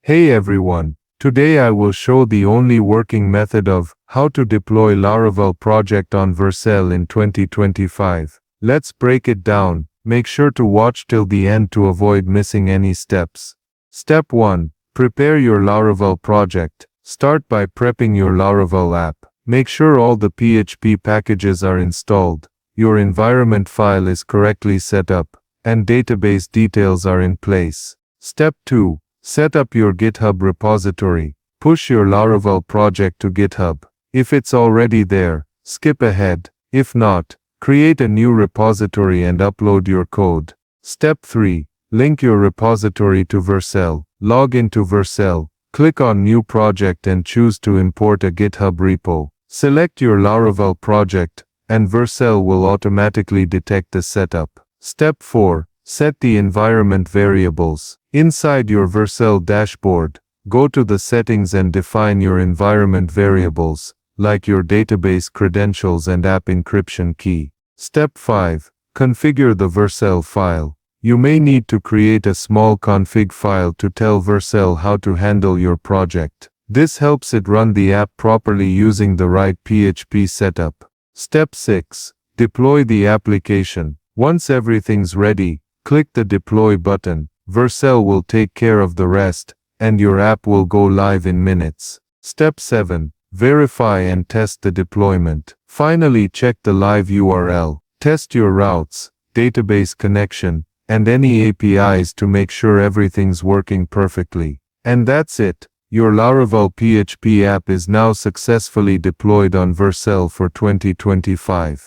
Hey everyone, today I will show the only working method of how to deploy Laravel project on Vercel in 2025. Let's break it down. Make sure to watch till the end to avoid missing any steps. Step 1. Prepare your Laravel project. Start by prepping your Laravel app. Make sure all the PHP packages are installed, your environment file is correctly set up, and database details are in place. Step 2. Set up your GitHub repository. Push your Laravel project to GitHub. If it's already there, skip ahead. If not, create a new repository and upload your code. Step 3. Link your repository to Vercel. Log into Vercel. Click on New Project and choose to import a GitHub repo. Select your Laravel project, and Vercel will automatically detect the setup. Step 4. Set the environment variables. Inside your Vercel dashboard, go to the settings and define your environment variables, like your database credentials and app encryption key. Step 5. Configure the Vercel file. You may need to create a small config file to tell Vercel how to handle your project. This helps it run the app properly using the right PHP setup. Step 6. Deploy the application. Once everything's ready, click the deploy button. Vercel will take care of the rest, and your app will go live in minutes. Step 7. Verify and test the deployment. Finally, check the live URL. Test your routes, database connection, and any APIs to make sure everything's working perfectly. And that's it. Your Laravel PHP app is now successfully deployed on Vercel for 2025.